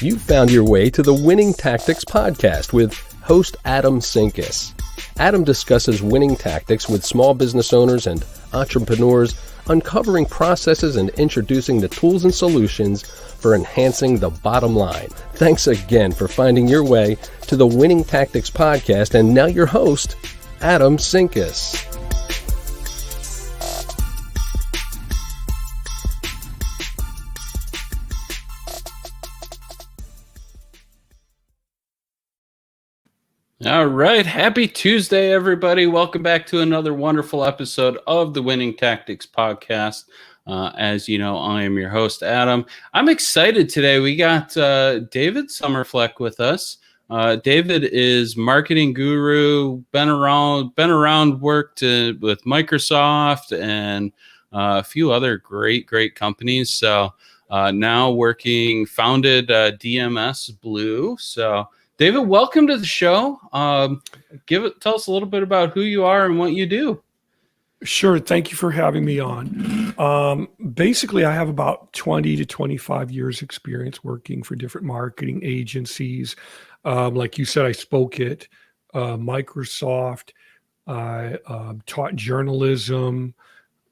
You found your way to the Winning Tactics podcast with host Adam Sinkus. Adam discusses winning tactics with small business owners and entrepreneurs, uncovering processes and introducing the tools and solutions for enhancing the bottom line. Thanks again for finding your way to the Winning Tactics podcast, and now your host, Adam Sinkus. All right. Happy Tuesday, everybody. Welcome back to another wonderful episode of the Winning Tactics podcast. As you know, I am your host, Adam. I'm excited today. We got David Somerfleck with us. David is marketing guru, been around, worked with Microsoft and a few other great companies. So now founded DMS Blue. So David, welcome to the show. Tell us a little bit about who you are and what you do. Sure. Thank you for having me on. Basically, I have about 20 to 25 years experience working for different marketing agencies. Like you said, I spoke at Microsoft. I taught journalism.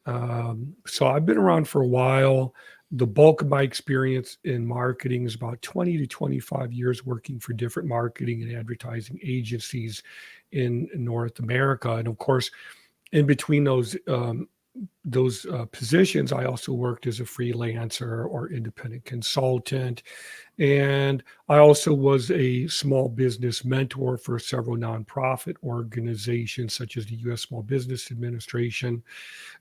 So I've been around for a while. The bulk of my experience in marketing is about 20 to 25 years working for different marketing and advertising agencies in North America. And of course, in between those positions, I also worked as a freelancer or independent consultant. And I also was a small business mentor for several nonprofit organizations, such as the U.S. Small Business Administration.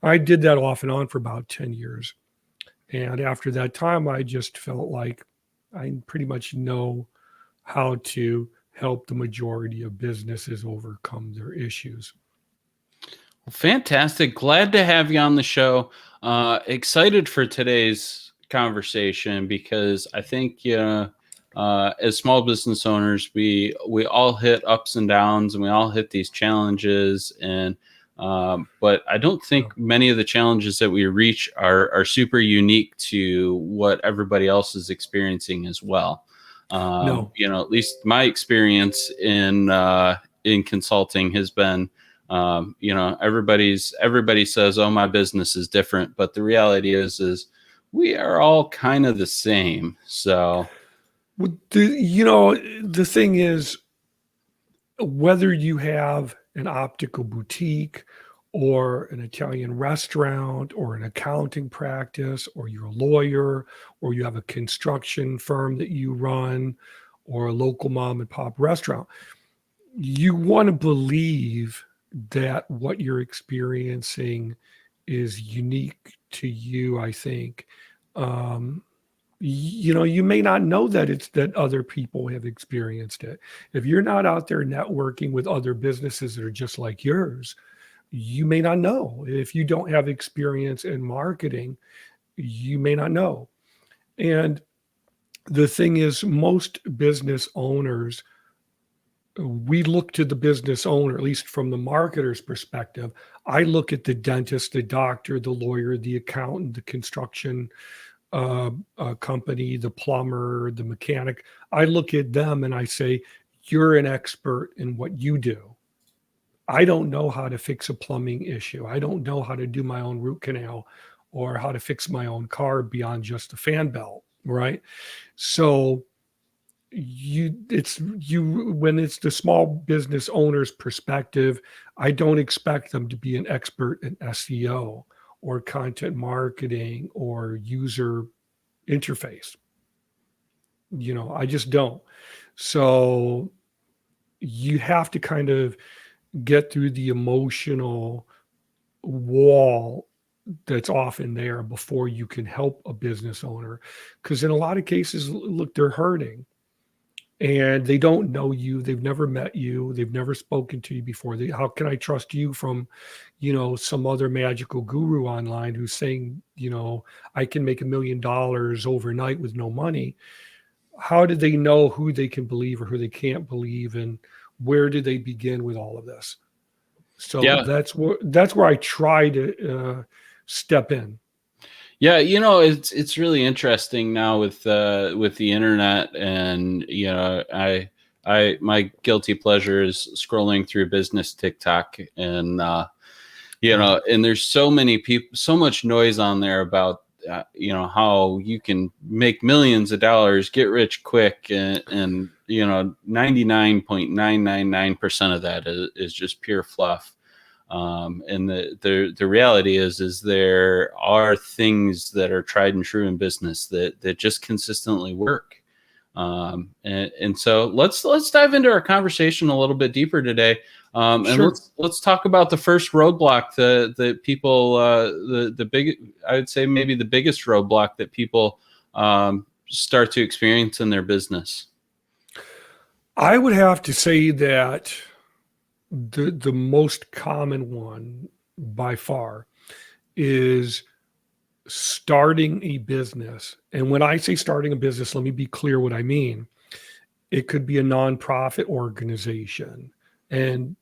I did that off and on for about 10 years. And after that time, I just felt like I pretty much know how to help the majority of businesses overcome their issues. Well, fantastic. Glad to have you on the show. Excited for today's conversation because I think, as small business owners, we all hit ups and downs and we all hit these challenges. But I don't think many of the challenges that we reach are super unique to what everybody else is experiencing as well. No. At least my experience in consulting has been, everybody says, "Oh, my business is different," but the reality is we are all kind of the same. So, the thing is, whether you have an optical boutique or an Italian restaurant or an accounting practice, or you're a lawyer, or you have a construction firm that you run, or a local mom and pop restaurant, you want to believe that what you're experiencing is unique to you, I think. You may not know that other people have experienced it. If you're not out there networking with other businesses that are just like yours, you may not know. If you don't have experience in marketing, you may not know. And the thing is, most business owners, we look to the business owner, at least from the marketer's perspective. I look at the dentist, the doctor, the lawyer, the accountant, the construction company, the plumber, the mechanic. I look at them and I say, you're an expert in what you do. I don't know how to fix a plumbing issue. I don't know how to do my own root canal or how to fix my own car beyond just a fan belt, right? So when it's the small business owner's perspective, I don't expect them to be an expert in SEO or content marketing or user interface. I just don't. So you have to kind of get through the emotional wall that's often there before you can help a business owner. Because in a lot of cases, look, they're hurting. And they don't know you. They've never met you. They've never spoken to you before. How can I trust you from, some other magical guru online who's saying, I can make $1 million overnight with no money? How do they know who they can believe or who they can't believe? And where do they begin with all of this? So that's where I try to step in. Yeah, it's really interesting now with the internet, and I my guilty pleasure is scrolling through business TikTok, and and there's so many people, so much noise on there about how you can make millions of dollars, get rich quick, and 99.999% of that is just pure fluff. And the reality is there are things that are tried and true in business that just consistently work. And so let's dive into our conversation a little bit deeper today. And Sure. let's talk about the first roadblock, the people, the big, I would say maybe the biggest roadblock that people start to experience in their business. I would have to say that the most common one by far is starting a business. And when I say starting a business, let me be clear what I mean. It could be a nonprofit organization. And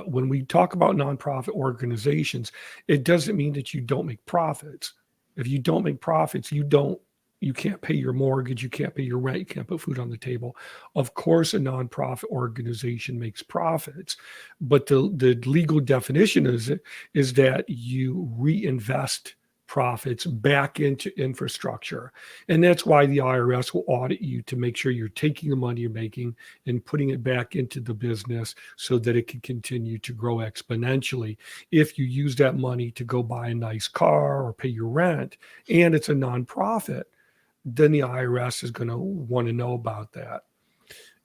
when we talk about nonprofit organizations, it doesn't mean that you don't make profits. If you don't make profits, you can't pay your mortgage, you can't pay your rent, you can't put food on the table. Of course, a nonprofit organization makes profits, but the legal definition is that you reinvest profits back into infrastructure. And that's why the IRS will audit you to make sure you're taking the money you're making and putting it back into the business so that it can continue to grow exponentially. If you use that money to go buy a nice car or pay your rent and it's a nonprofit, then the IRS is going to want to know about that.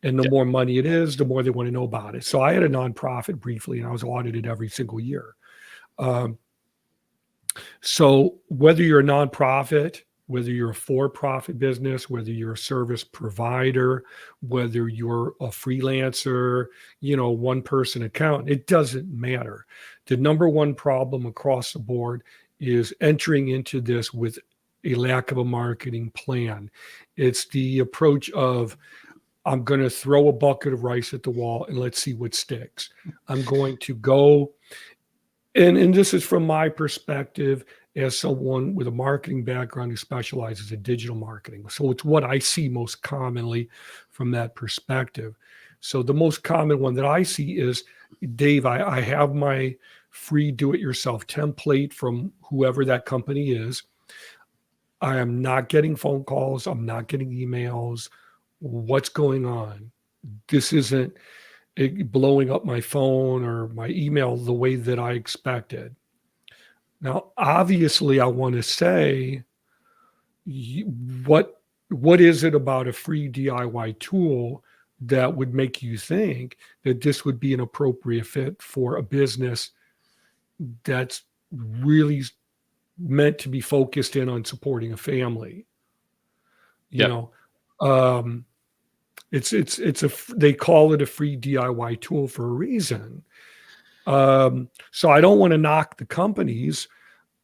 And the more money it is, the more they want to know about it. So I had a nonprofit briefly, and I was audited every single year. So whether you're a nonprofit, whether you're a for-profit business, whether you're a service provider, whether you're a freelancer, one-person account, it doesn't matter. The number one problem across the board is entering into this with a lack of a marketing plan. It's the approach of, I'm going to throw a bucket of rice at the wall and let's see what sticks. I'm going to go, and this is from my perspective as someone with a marketing background who specializes in digital marketing. So it's what I see most commonly from that perspective. So the most common one that I see is, Dave, I have my free do-it-yourself template from whoever that company is. I am not getting phone calls. I'm not getting emails. What's going on? This isn't blowing up my phone or my email the way that I expected. Now, obviously, I want to say, what is it about a free DIY tool that would make you think that this would be an appropriate fit for a business that's really meant to be focused in on supporting a family? They call it a free DIY tool for a reason. So I don't want to knock the companies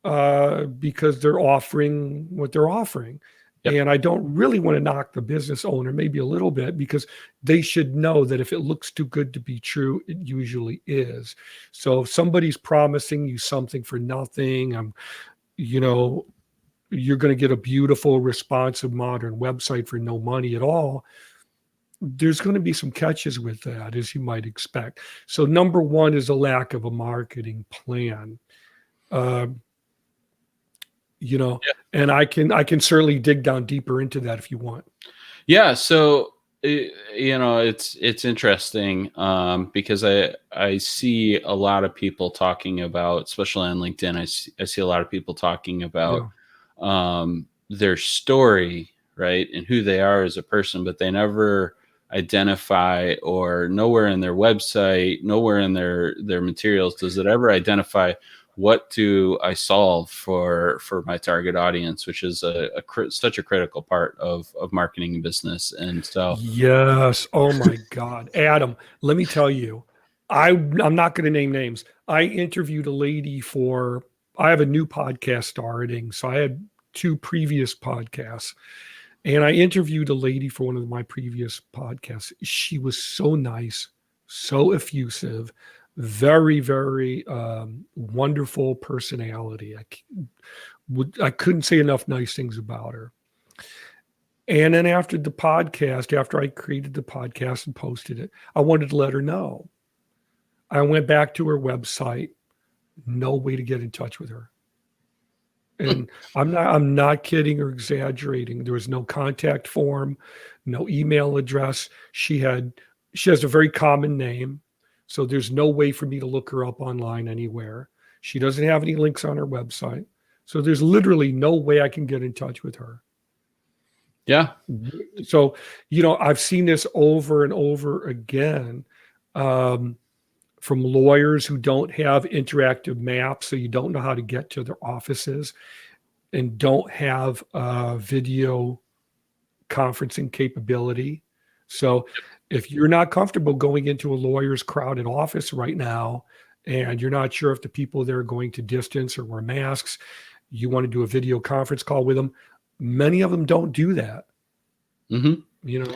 because they're offering what they're offering. Yep. And I don't really want to knock the business owner, maybe a little bit, because they should know that if it looks too good to be true, it usually is. So if somebody's promising you something for nothing, you're going to get a beautiful, responsive, modern website for no money at all, there's going to be some catches with that, as you might expect. So number one is a lack of a marketing plan. And I can certainly dig down deeper into that if you want. Yeah. So, it's interesting because I see a lot of people talking about, especially on LinkedIn, I see a lot of people talking about their story, right, and who they are as a person, but they never identify, or nowhere in their website, nowhere in their materials does it ever identify what do I solve for my target audience, which is such a critical part of marketing and business. And so, yes, oh my God, Adam, let me tell you, I'm not going to name names. I interviewed a lady I have a new podcast starting, so I had 2 previous podcasts, and I interviewed a lady for one of my previous podcasts. She was so nice, so effusive, very, very wonderful personality. I couldn't say enough nice things about her. And then after I created the podcast and posted it, I wanted to let her know. I went back to her website, no way to get in touch with her. And I'm not kidding or exaggerating. There was no contact form, no email address. She has a very common name, so there's no way for me to look her up online anywhere. She doesn't have any links on her website. So there's literally no way I can get in touch with her. Yeah. So, I've seen this over and over again from lawyers who don't have interactive maps, so you don't know how to get to their offices, and don't have video conferencing capability. So if you're not comfortable going into a lawyer's crowded office right now, and you're not sure if the people there are going to distance or wear masks, you want to do a video conference call with them. Many of them don't do that. Mm-hmm.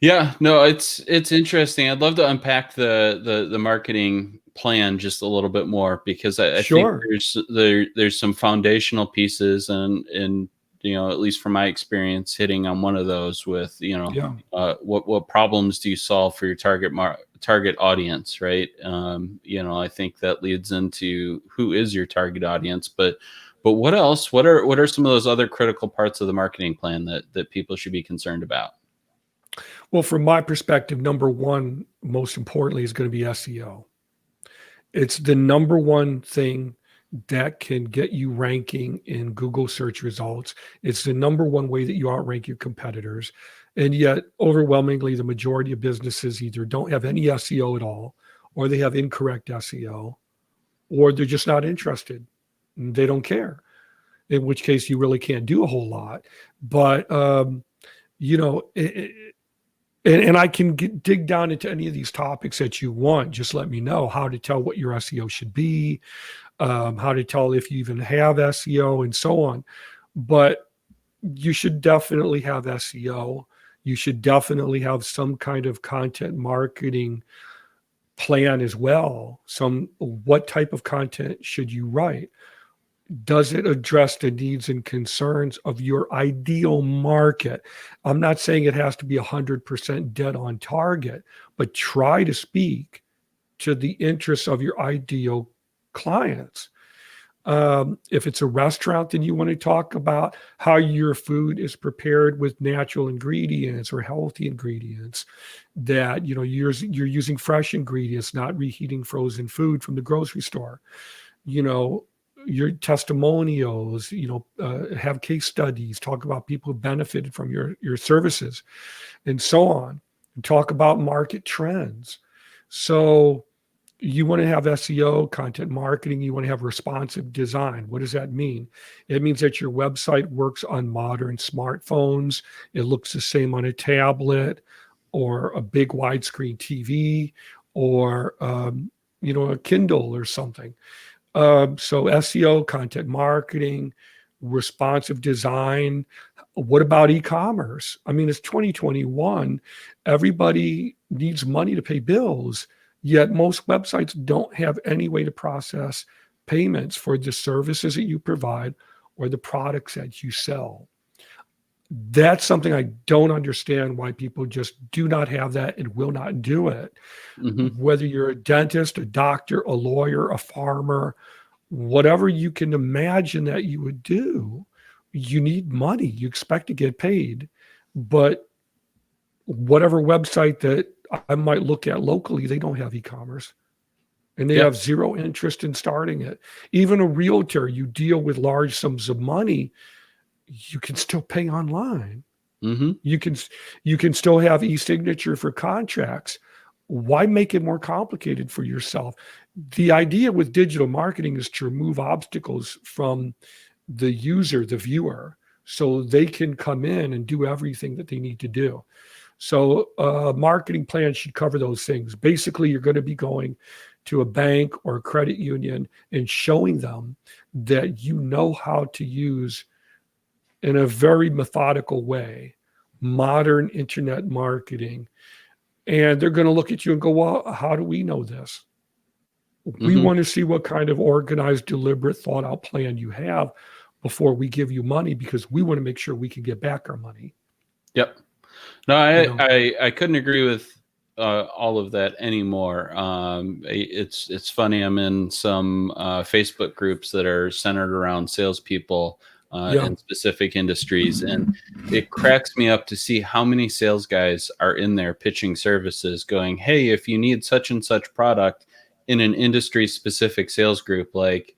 Yeah, no, it's interesting. I'd love to unpack the marketing plan just a little bit more, because I think there's some foundational pieces, and at least from my experience, hitting on one of those with what problems do you solve for your target audience, right? I think that leads into who is your target audience, but what else? What are some of those other critical parts of the marketing plan that people should be concerned about? Well, from my perspective, number one, most importantly, is going to be SEO. It's the number one thing that can get you ranking in Google search results. It's the number one way that you outrank your competitors. And yet, overwhelmingly, the majority of businesses either don't have any SEO at all, or they have incorrect SEO, or they're just not interested. They don't care, in which case you really can't do a whole lot. But, and I can dig down into any of these topics that you want. Just let me know how to tell what your SEO should be, how to tell if you even have SEO, and so on. But you should definitely have SEO. You should definitely have some kind of content marketing plan as well. What type of content should you write? Does it address the needs and concerns of your ideal market? I'm not saying it has to be 100% dead on target, but try to speak to the interests of your ideal clients. If it's a restaurant, then you want to talk about how your food is prepared with natural ingredients or healthy ingredients, that you're using fresh ingredients, not reheating frozen food from the grocery store. Your testimonials, have case studies, talk about people who benefited from your services, and so on, and talk about market trends. So you want to have SEO, content marketing, you want to have responsive design. What does that mean? It means that your website works on modern smartphones. It looks the same on a tablet or a big widescreen TV or, a Kindle or something. So SEO, content marketing, responsive design. What about e-commerce? I mean, it's 2021. Everybody needs money to pay bills, yet most websites don't have any way to process payments for the services that you provide or the products that you sell. That's something I don't understand, why people just do not have that and will not do it. Mm-hmm. Whether you're a dentist, a doctor, a lawyer, a farmer, whatever you can imagine that you would do, you need money. You expect to get paid. But whatever website that I might look at locally, they don't have e-commerce. And they have zero interest in starting it. Even a realtor, you deal with large sums of money, you can still pay online. Mm-hmm. You can still have e-signature for contracts. Why make it more complicated for yourself? The idea with digital marketing is to remove obstacles from the user, the viewer, so they can come in and do everything that they need to do. So a marketing plan should cover those things. Basically, you're going to be going to a bank or a credit union and showing them that you know how to use, in a very methodical way, modern internet marketing. And they're going to look at you and go, well, how do we know this? We want to see what kind of organized, deliberate, thought out plan you have. before we give you money, because we want to make sure we can get back our money. Yep. No, You know? I couldn't agree with all of that anymore. It's funny. I'm in some Facebook groups that are centered around salespeople Yeah. in specific industries, and it cracks me up to see how many sales guys are in there pitching services, going, "Hey, if you need such and such product," in an industry specific sales group, like,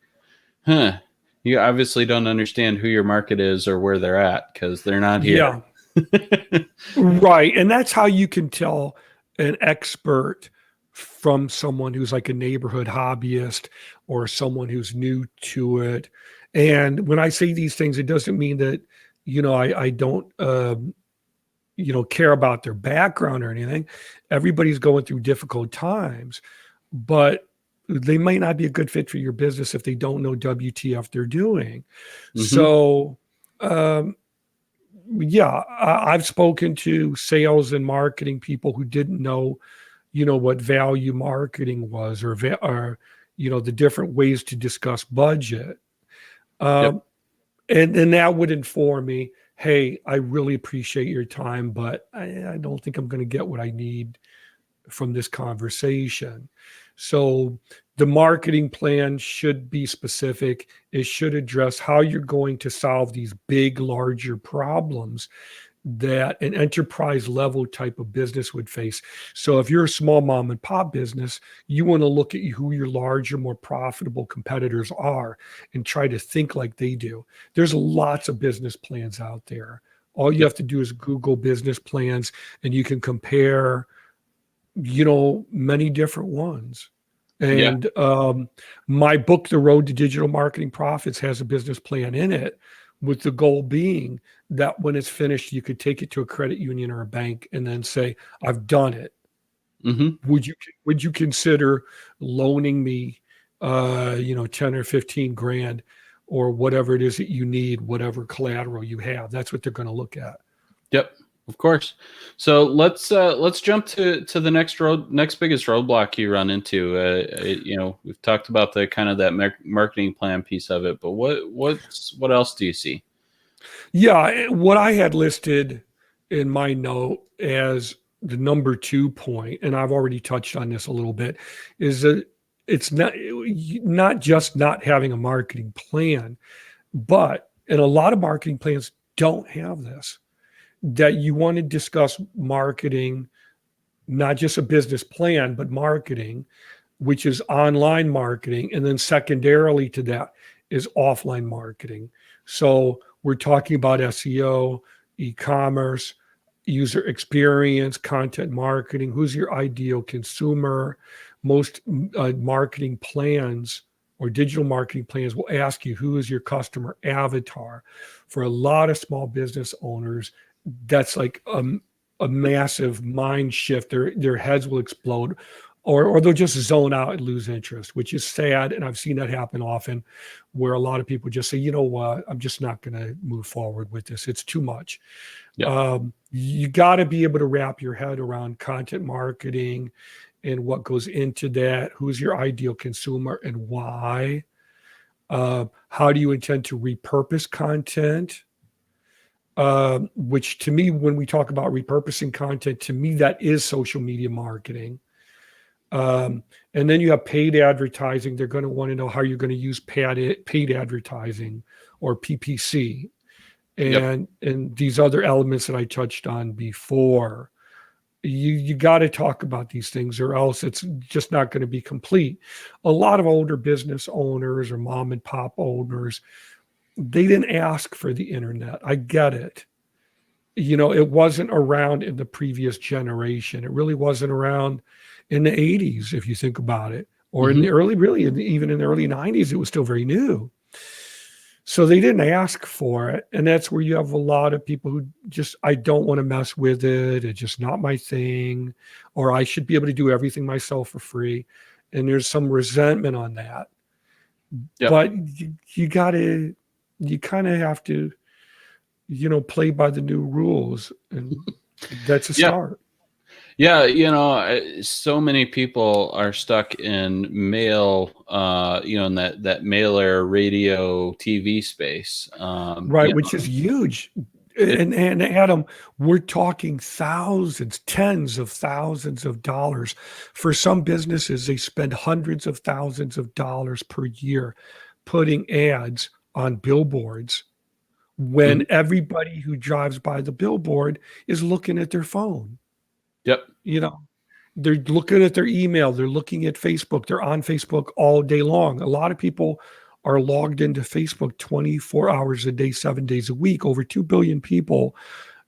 huh. You obviously don't understand who your market is or where they're at, because they're not here. Yeah. Right. And that's how you can tell an expert from someone who's like a neighborhood hobbyist or someone who's new to it. And when I say these things, it doesn't mean that, I don't, care about their background or anything. Everybody's going through difficult times, but they might not be a good fit for your business if they don't know WTF they're doing. So, yeah, I've spoken to sales and marketing people who didn't know, what value marketing was, or the different ways to discuss budget. Yep. And that would inform me, hey, I really appreciate your time, but I don't think I'm going to get what I need from this conversation. So the marketing plan should be specific. It should address how you're going to solve these big, larger problems that an enterprise level type of business would face. So if you're a small mom and pop business, you want to look at who your larger, more profitable competitors are and try to think like they do. There's lots of business plans out there. All you have to do is Google business plans, and you can compare, many different ones. And my book, The Road to Digital Marketing Profits, has a business plan in it, with the goal being that when it's finished, you could take it to a credit union or a bank and then say, I've done it. Would you consider loaning me, 10 or 15 grand or whatever it is that you need, whatever collateral you have? That's what they're going to look at. Yep, of course. So let's jump to the next biggest roadblock you run into. We've talked about the kind of that marketing plan piece of it, but what else do you see? Yeah, what I had listed in my note as the number 2 point, and I've already touched on this a little bit, is that it's not just not having a marketing plan, and a lot of marketing plans don't have this, that you want to discuss marketing, not just a business plan, but marketing, which is online marketing. And then secondarily to that is offline marketing. So we're talking about SEO, e-commerce, user experience, content marketing. Who's your ideal consumer? Most marketing plans or digital marketing plans will ask you, who is your customer avatar? For a lot of small business owners, that's like a massive mind shift. Their heads will explode, or they'll just zone out and lose interest, which is sad. And I've seen that happen often, where a lot of people just say, you know what, I'm just not going to move forward with this. It's too much. You got to be able to wrap your head around content marketing and what goes into that. Who's your ideal consumer and why? How do you intend to repurpose content? Which to me, when we talk about repurposing content, to me, that is social media marketing. And then you have paid advertising. They're going to want to know how you're going to use paid advertising, or PPC, and these other elements that I touched on before. You got to talk about these things, or else it's just not going to be complete. A lot of older business owners or mom and pop owners, they didn't ask for the internet. I get it. It wasn't around in the previous generation. It really wasn't around in the 80s, if you think about it, or in the early, even in the early 90s, it was still very new. So they didn't ask for it. And that's where you have a lot of people who just, I don't want to mess with it. It's just not my thing, or I should be able to do everything myself for free. And there's some resentment on that. But you kind of have to, play by the new rules. And that's a start. Yeah, so many people are stuck in mail, in that mailer radio TV space. Right, which is huge. And Adam, we're talking thousands, tens of thousands of dollars. For some businesses, they spend hundreds of thousands of dollars per year putting ads on billboards when Mhm. everybody who drives by the billboard is looking at their phone. Yep. You know, they're looking at their email, they're looking at Facebook, they're on Facebook all day long. A lot of people are logged into Facebook 24 hours a day, 7 days a week. Over 2 billion people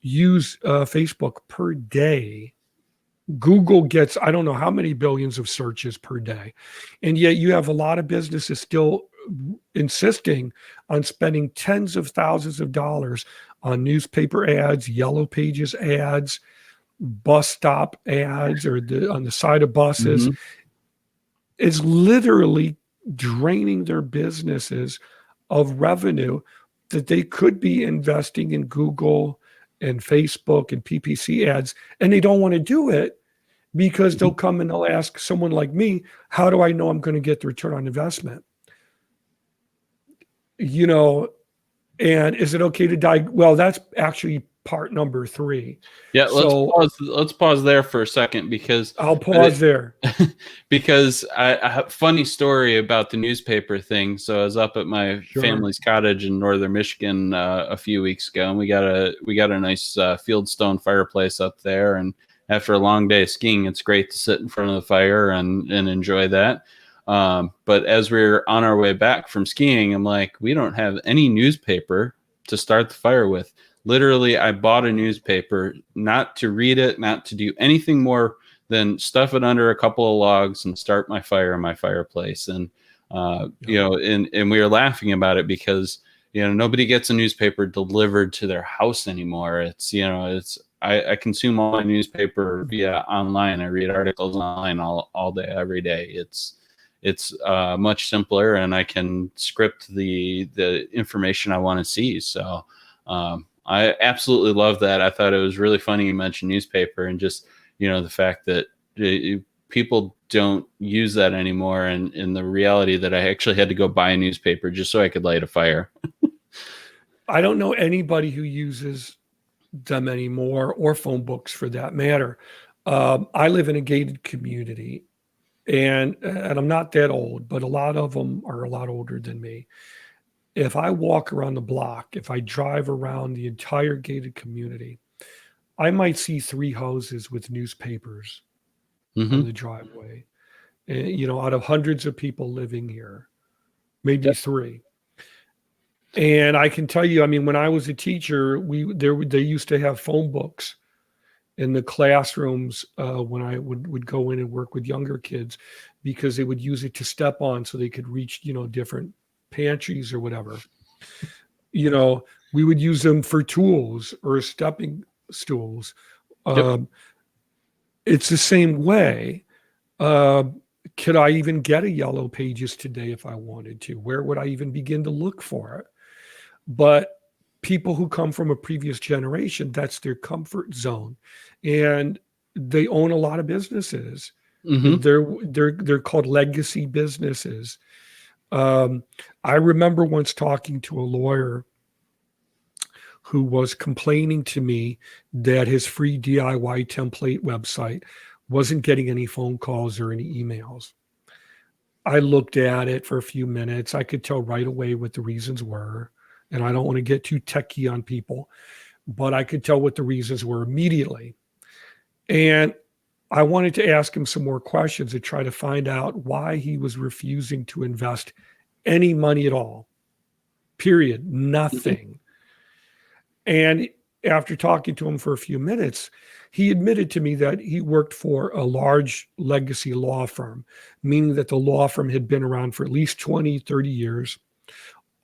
use Facebook per day. Google gets, I don't know how many billions of searches per day. And yet you have a lot of businesses still insisting on spending tens of thousands of dollars on newspaper ads, yellow pages ads, bus stop ads, or on the side of buses. Hmm. Is literally draining their businesses of revenue that they could be investing in Google and Facebook and PPC ads, and they don't want to do it because they'll come and they'll ask someone like me, how do I know I'm going to get the return on investment? And is it okay to die? Well, that's actually part number 3. Yeah, So let's pause there for a second because I'll pause there. because I have a funny story about the newspaper thing. So I was up at my Sure. family's cottage in northern Michigan a few weeks ago, and we got a nice fieldstone fireplace up there. And after a long day of skiing, it's great to sit in front of the fire and enjoy that. But as we were on our way back from skiing, I'm like, we don't have any newspaper to start the fire with. Literally, I bought a newspaper not to read it, not to do anything more than stuff it under a couple of logs and start my fire in my fireplace. And and we were laughing about it because nobody gets a newspaper delivered to their house anymore. I consume all my newspaper via online. I read articles online all day, every day. It's much simpler, and I can script the information I want to see. So I absolutely love that. I thought it was really funny you mentioned newspaper, and just the fact that people don't use that anymore, and in the reality that I actually had to go buy a newspaper just so I could light a fire. I don't know anybody who uses them anymore, or phone books for that matter. I live in a gated community, and I'm not that old, but a lot of them are a lot older than me. If I walk around the block, if I drive around the entire gated community, I might see 3 houses with newspapers on the driveway. Out of hundreds of people living here, maybe 3. And I can tell you, I mean, when I was a teacher, they used to have phone books in the classrooms when I would go in and work with younger kids, because they would use it to step on so they could reach, different pantries or whatever. We would use them for tools or stepping stools. It's the same way. Could I even get a yellow pages today if I wanted to? Where would I even begin to look for it? But people who come from a previous generation, that's their comfort zone, and they own a lot of businesses. They're called legacy businesses. I remember once talking to a lawyer who was complaining to me that his free DIY template website wasn't getting any phone calls or any emails. I looked at it for a few minutes. I could tell right away what the reasons were. And I don't want to get too techie on people, but I could tell what the reasons were immediately. And I wanted to ask him some more questions to try to find out why he was refusing to invest any money at all. Period. Nothing. And after talking to him for a few minutes, he admitted to me that he worked for a large legacy law firm, meaning that the law firm had been around for at least 20, 30 years.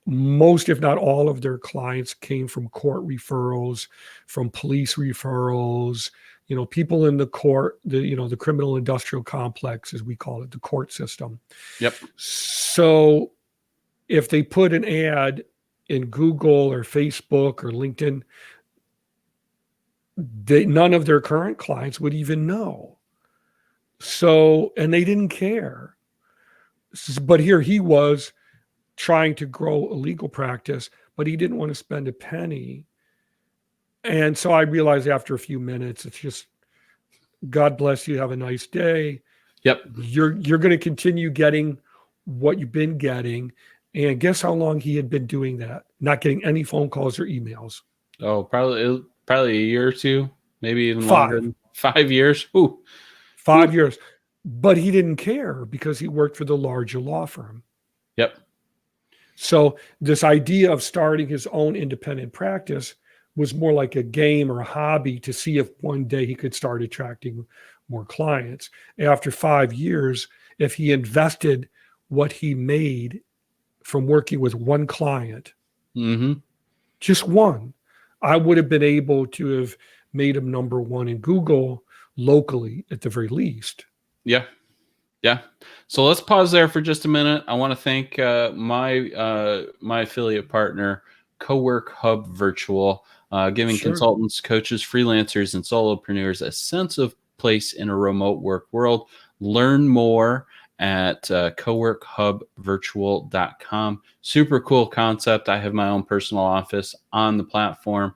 Most, if not all, of their clients came from court referrals, from police referrals, people in the court, the criminal industrial complex, as we call it, the court system. Yep. So if they put an ad in Google or Facebook or LinkedIn, none of their current clients would even know. So, and they didn't care. But here he was trying to grow a legal practice, but he didn't want to spend a penny. And so I realized after a few minutes, it's just, God bless you. Have a nice day. Yep. You're going to continue getting what you've been getting. And guess how long he had been doing that? Not getting any phone calls or emails. Oh, probably a year or two, maybe even 5. longer than 5 years. Ooh. 5 years. But he didn't care because he worked for the larger law firm. Yep. So this idea of starting his own independent practice was more like a game or a hobby to see if one day he could start attracting more clients. After 5 years, if he invested what he made from working with one client, just one, I would have been able to have made him number one in Google locally at the very least. Yeah. Yeah. So let's pause there for just a minute. I want to thank my affiliate partner, Cowork Hub Virtual, giving consultants, coaches, freelancers, and solopreneurs a sense of place in a remote work world. Learn more at coworkhubvirtual.com. Super cool concept. I have my own personal office on the platform.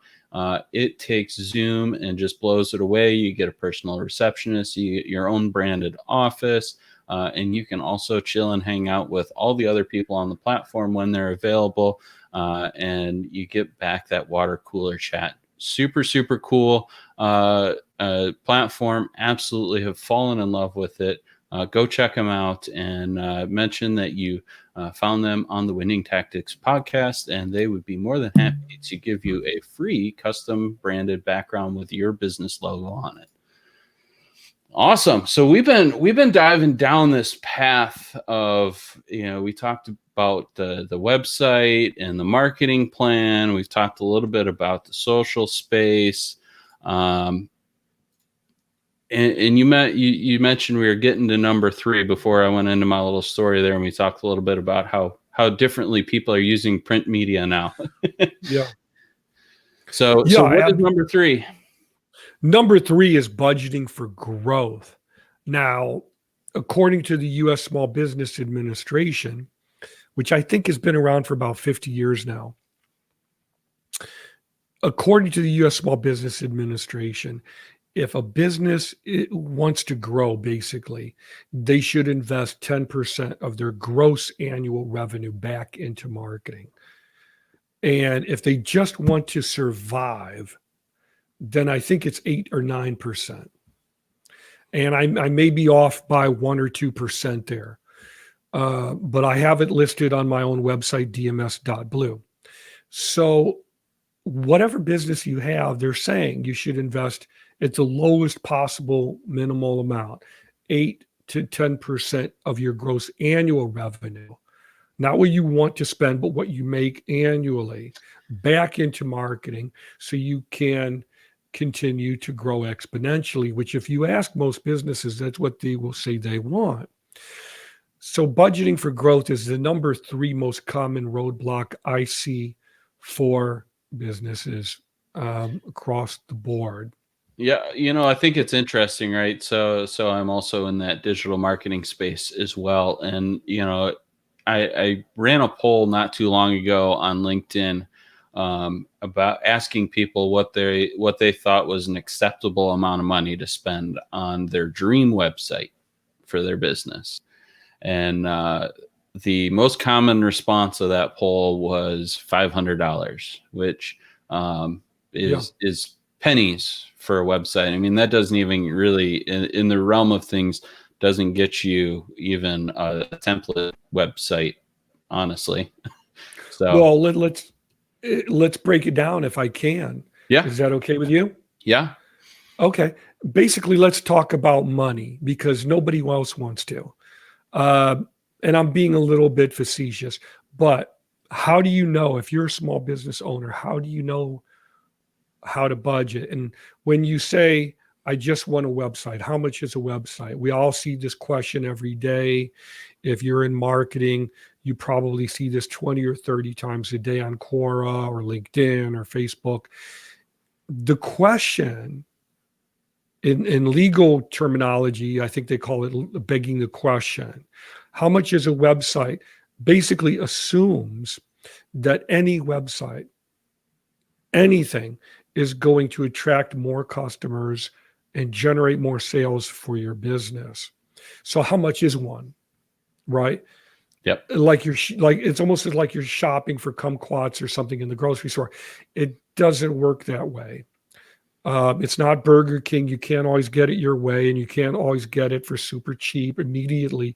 It takes Zoom and just blows it away. You get a personal receptionist, you get your own branded office, and you can also chill and hang out with all the other people on the platform when they're available, and you get back that water cooler chat. Super, super cool platform. Absolutely have fallen in love with it. Go check them out and mention that you found them on the Winning Tactics podcast, and they would be more than happy to give you a free custom branded background with your business logo on it. Awesome. So we've been diving down this path of, we talked about the website and the marketing plan. We've talked a little bit about the social space. And you mentioned we were getting to number 3 before I went into my little story there, and we talked a little bit about how differently people are using print media now. Yeah. So what is number 3? Number 3 is budgeting for growth. Now, according to the U.S. Small Business Administration, which I think has been around for about 50 years now, according to the U.S. Small Business Administration, if a business wants to grow, basically, they should invest 10% of their gross annual revenue back into marketing. And if they just want to survive, then I think it's 8 or 9%. And I may be off by 1 or 2% there. But I have it listed on my own website, dms.blue. So whatever business you have, they're saying you should invest at the lowest possible minimal amount, 8 to 10% of your gross annual revenue. Not what you want to spend, but what you make annually back into marketing so you can continue to grow exponentially, which if you ask most businesses, that's what they will say they want. So budgeting for growth is the number 3 most common roadblock I see for businesses across the board. Yeah, I think it's interesting, right? So I'm also in that digital marketing space as well. And, I ran a poll not too long ago on LinkedIn about asking people what they thought was an acceptable amount of money to spend on their dream website for their business. And the most common response of that poll was $500, which is pennies for a website. I mean, that doesn't even really, in the realm of things, doesn't get you even a template website, honestly. So, well, let's break it down if I can. Yeah. Is that okay with you? Yeah. Okay. Basically, let's talk about money because nobody else wants to. And I'm being a little bit facetious, but how do you know if you're a small business owner, how do you know how to budget? And when you say, I just want a website, how much is a website? We all see this question every day. If you're in marketing, you probably see this 20 or 30 times a day on Quora or LinkedIn or Facebook. The question in legal terminology, I think they call it begging the question. How much is a website? Basically assumes that any website, anything, is going to attract more customers and generate more sales for your business. So how much is one, right? Yep. Like it's almost like you're shopping for kumquats or something in the grocery store. It doesn't work that way. It's not Burger King. You can't always get it your way, and you can't always get it for super cheap immediately.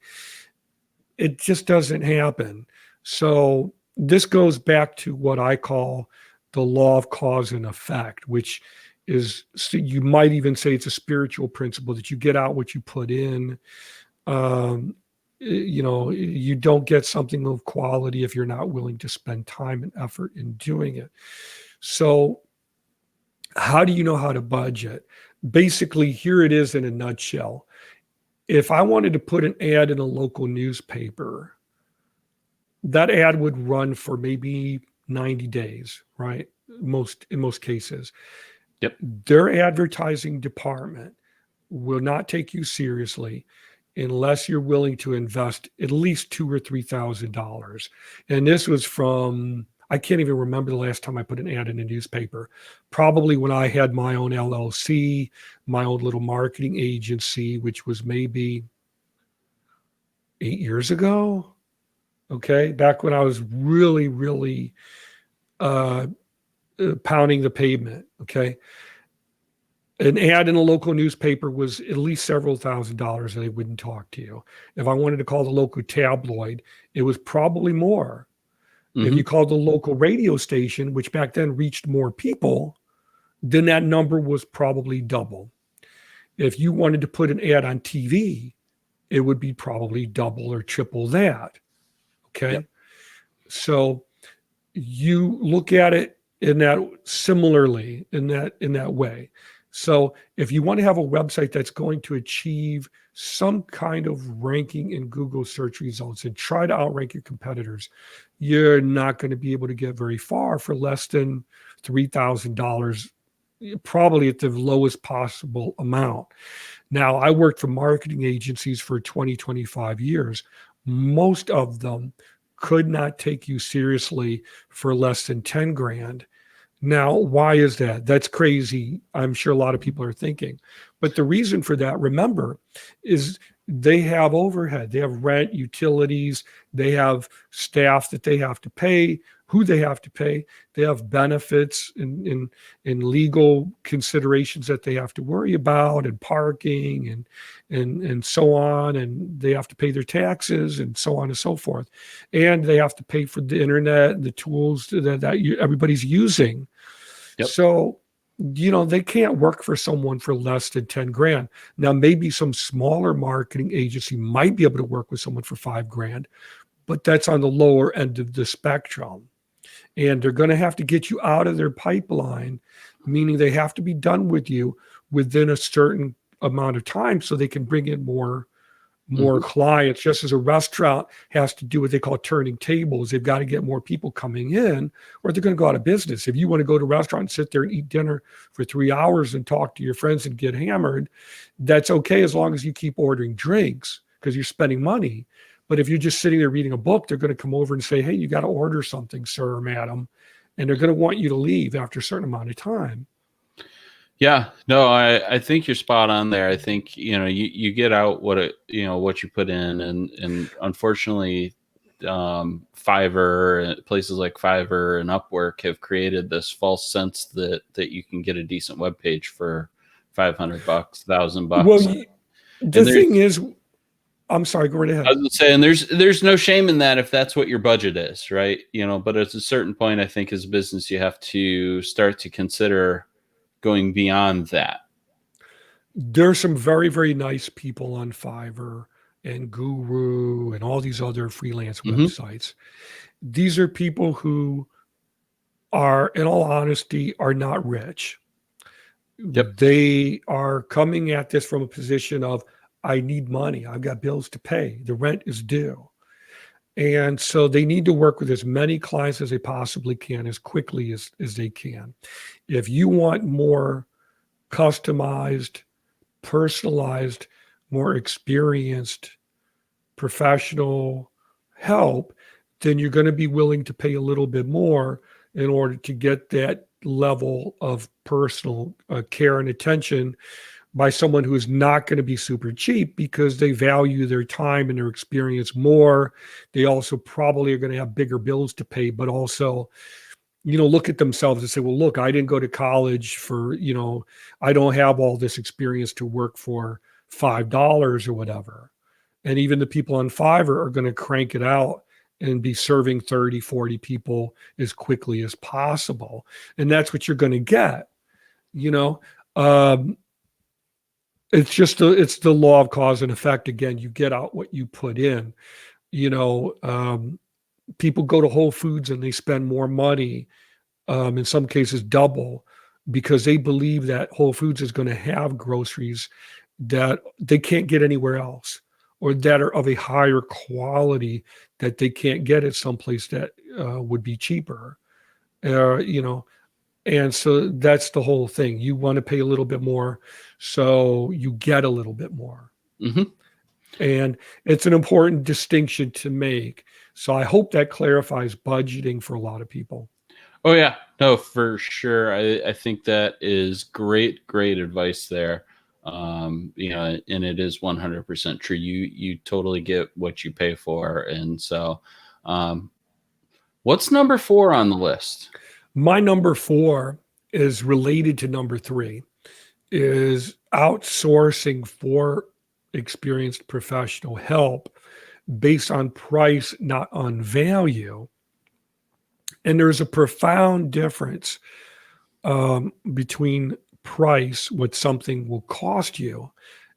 It just doesn't happen. So this goes back to what I call the law of cause and effect, which is, you might even say it's a spiritual principle, that you get out what you put in. You don't get something of quality if you're not willing to spend time and effort in doing it. So how do you know how to budget? Basically, here it is in a nutshell. If I wanted to put an ad in a local newspaper, that ad would run for maybe 90 days, right? In most cases. Yep. Their advertising department will not take you seriously unless you're willing to invest at least $2,000 or $3,000. And this was from, I can't even remember the last time I put an ad in a newspaper. Probably when I had my own LLC, my own little marketing agency, which was maybe 8 years ago. Okay. Back when I was really, really pounding the pavement. Okay. An ad in a local newspaper was at least several $1,000s, and they wouldn't talk to you. If I wanted to call the local tabloid, it was probably more. Mm-hmm. If you called the local radio station, which back then reached more people, then that number was probably double. If you wanted to put an ad on TV, it would be probably double or triple that. Okay. Yep. So you look at it in that similarly, in that way. So if you want to have a website that's going to achieve some kind of ranking in Google search results and try to outrank your competitors, you're not going to be able to get very far for less than $3,000, probably at the lowest possible amount. Now, I worked for marketing agencies for 20, 25 years. Most of them could not take you seriously for less than 10 grand. Now, why is that? That's crazy. I'm sure a lot of people are thinking. But the reason for that, remember, is they have overhead. They have rent, utilities. They have staff that they have to pay, who they have to pay. They have benefits and legal considerations that they have to worry about, and parking and so on. And they have to pay their taxes and so on and so forth. And they have to pay for the internet and the tools that everybody's using. Yep. So, they can't work for someone for less than 10 grand. Now, maybe some smaller marketing agency might be able to work with someone for 5 grand, but that's on the lower end of the spectrum. And they're going to have to get you out of their pipeline, meaning they have to be done with you within a certain amount of time so they can bring in more clients. Just as a restaurant has to do what they call turning tables. They've got to get more people coming in, or they're going to go out of business. If you want to go to a restaurant and sit there and eat dinner for 3 hours and talk to your friends and get hammered, that's okay as long as you keep ordering drinks, because you're spending money. But if you're just sitting there reading a book, they're going to come over and say, hey, you got to order something, sir or madam. And they're going to want you to leave after a certain amount of time. Yeah, no, I think you're spot on there. I think, you get out what you put in, and unfortunately, Fiverr, places like Fiverr and Upwork have created this false sense that you can get a decent web page for $500, $1,000. Well, the thing is, I'm sorry, go right ahead. I was saying there's no shame in that if that's what your budget is, right? But at a certain point, I think as a business, you have to start to consider going beyond that. There's some very, very nice people on Fiverr and Guru and all these other freelance websites. These are people who are, in all honesty, are not rich. Yep. They are coming at this from a position of, I need money. I've got bills to pay. The rent is due. And so they need to work with as many clients as they possibly can, as quickly as they can. If you want more customized, personalized, more experienced professional help, then you're going to be willing to pay a little bit more in order to get that level of personal care and attention by someone who is not going to be super cheap, because they value their time and their experience more. They also probably are going to have bigger bills to pay, but also, look at themselves and say, well, look, I didn't go to college for, I don't have all this experience to work for $5 or whatever. And even the people on Fiverr are going to crank it out and be serving 30, 40 people as quickly as possible. And that's what you're going to get, it's the law of cause and effect. Again, you get out what you put in. People go to Whole Foods and they spend more money, in some cases double, because they believe that Whole Foods is going to have groceries that they can't get anywhere else, or that are of a higher quality that they can't get at someplace that would be cheaper. And so that's the whole thing. You want to pay a little bit more, so you get a little bit more. Mm-hmm. And it's an important distinction to make. So I hope that clarifies budgeting for a lot of people. Oh, yeah. No, for sure. I think that is great advice there. And it is 100% true. You totally get what you pay for. And so what's number 4 on the list? My number 4 is related to number 3, is outsourcing for experienced professional help based on price, not on value. And there's a profound difference between price, what something will cost you,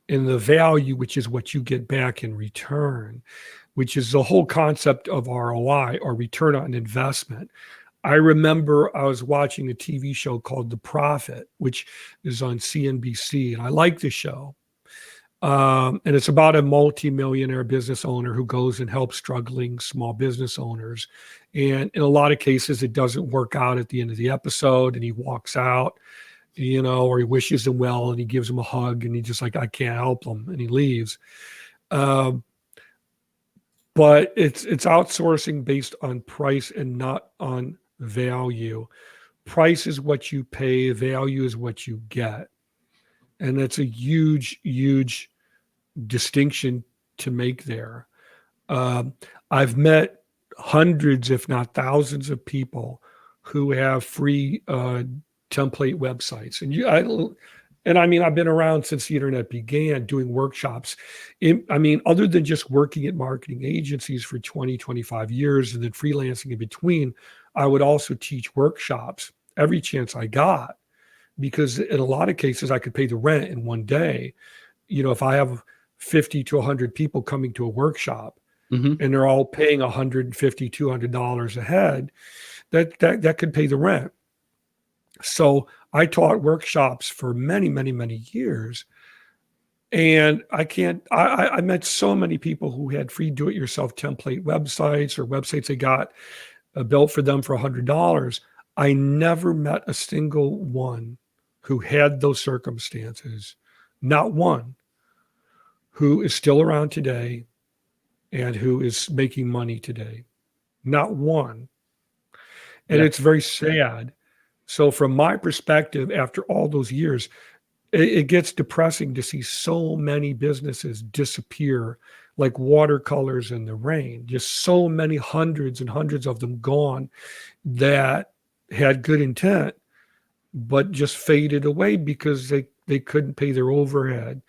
and the value, which is what you get back in return, which is the whole concept of ROI, or return on investment. I remember I was watching a TV show called The Profit, which is on CNBC, and I like the show. And it's about a multimillionaire business owner who goes and helps struggling small business owners. And in a lot of cases, it doesn't work out at the end of the episode, and he walks out, or he wishes them well, and he gives them a hug, and he's just like, I can't help them, and he leaves. But it's outsourcing based on price and not on value. Price is what you pay, value is what you get. And that's a huge distinction to make there. I've met hundreds, if not thousands, of people who have free template websites. And I've been around since the internet began doing workshops. Other than just working at marketing agencies for 20, 25 years and then freelancing in between, I would also teach workshops every chance I got, because in a lot of cases I could pay the rent in one day. If I have 50 to 100 people coming to a workshop, mm-hmm. and they're all paying $150, $200 a head, that could pay the rent. So I taught workshops for many, many, many years. And I met so many people who had free do-it-yourself template websites, or websites they got built for them for $100. I never met a single one who had those circumstances, not one, who is still around today and who is making money today. Not one. And It's very sad. So from my perspective, after all those years, it gets depressing to see so many businesses disappear like watercolors in the rain. Just so many, hundreds and hundreds of them gone that had good intent, but just faded away because they couldn't pay their overhead.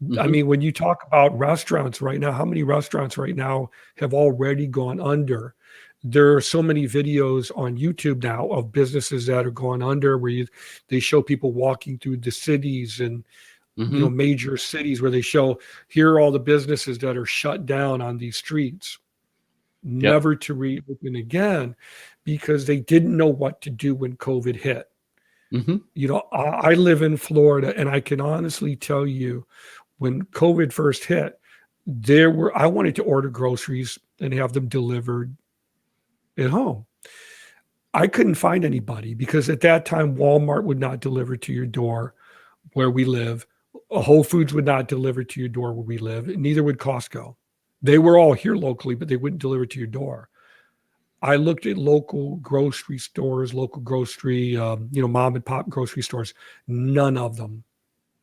Mm-hmm. When you talk about restaurants right now, how many restaurants right now have already gone under? There are so many videos on YouTube now of businesses that are going under, where they show people walking through the cities and mm-hmm. Major cities, where they show, here are all the businesses that are shut down on these streets, never to reopen again, because they didn't know what to do when COVID hit. Mm-hmm. I live in Florida, and I can honestly tell you, when COVID first hit, I wanted to order groceries and have them delivered at home. I couldn't find anybody because at that time, Walmart would not deliver to your door where we live. Whole Foods would not deliver to your door where we live. Neither would Costco. They were all here locally, but they wouldn't deliver to your door. I looked at local grocery stores, local grocery, mom and pop grocery stores. None of them,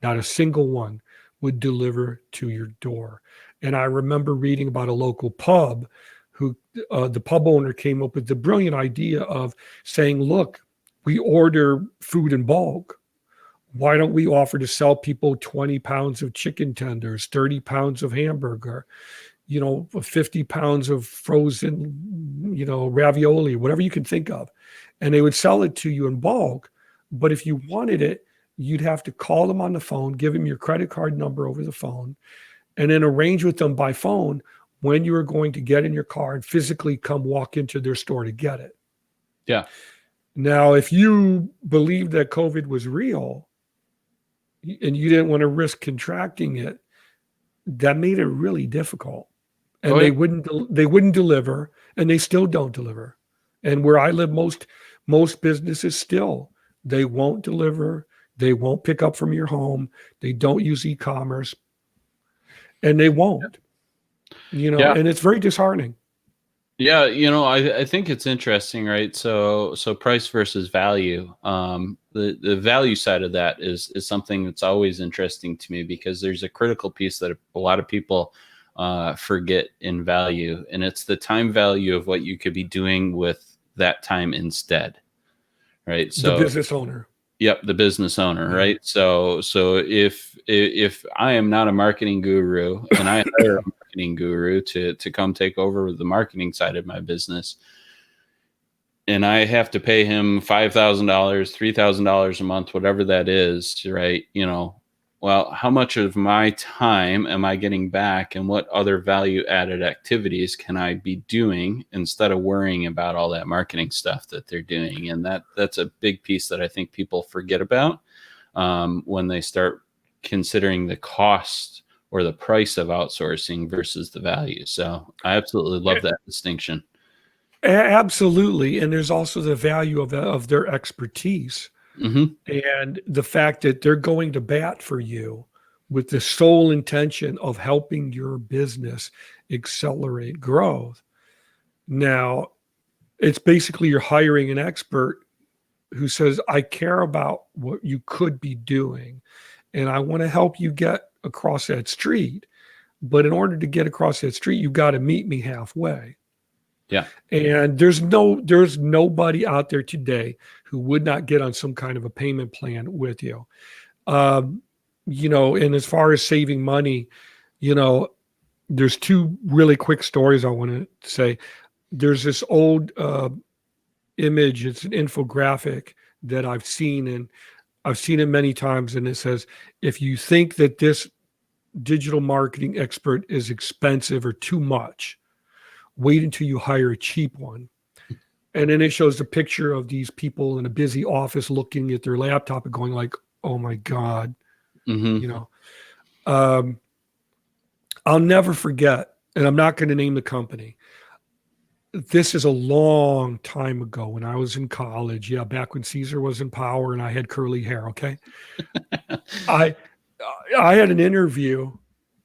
not a single one, would deliver to your door. And I remember reading about a local pub who the pub owner came up with the brilliant idea of saying, look, we order food in bulk. Why don't we offer to sell people 20 pounds of chicken tenders, 30 pounds of hamburger, 50 pounds of frozen, ravioli, whatever you can think of. And they would sell it to you in bulk. But if you wanted it, you'd have to call them on the phone, give them your credit card number over the phone, and then arrange with them by phone when you were going to get in your car and physically come walk into their store to get it. Yeah. Now, if you believed that COVID was real and you didn't want to risk contracting it, that made it really difficult. And they wouldn't deliver, and they still don't deliver. And where I live, most businesses still, they won't deliver. They won't pick up from your home. They don't use e-commerce, and they won't. And it's very disheartening. Yeah, I think it's interesting, right? So price versus value. The value side of that is something that's always interesting to me because there's a critical piece that a lot of people forget in value, and it's the time value of what you could be doing with that time instead, right? So the business owner. Yep, the business owner, right? So if I am not a marketing guru and I hire a marketing guru to come take over the marketing side of my business, and I have to pay him $5,000, $3,000 a month, whatever that is, right? Well, how much of my time am I getting back, and what other value added activities can I be doing instead of worrying about all that marketing stuff that they're doing? And that's a big piece that I think people forget about when they start considering the cost or the price of outsourcing versus the value. So I absolutely love that distinction. Absolutely. And there's also the value of their expertise. Mm-hmm. And the fact that they're going to bat for you with the sole intention of helping your business accelerate growth. Now, it's basically you're hiring an expert who says, I care about what you could be doing, and I want to help you get across that street. But in order to get across that street, you got to meet me halfway. Yeah. And there's nobody out there today who would not get on some kind of a payment plan with you. And as far as saving money, there's two really quick stories I want to say. There's this old image, it's an infographic that I've seen, and I've seen it many times. And it says, if you think that this digital marketing expert is expensive or too much, wait until you hire a cheap one. And then it shows a picture of these people in a busy office looking at their laptop and going like, oh my God, Mm-hmm. I'll never forget, and I'm not going to name the company. This is a long time ago when I was in college. Yeah, back when Caesar was in power and I had curly hair. Okay. I had an interview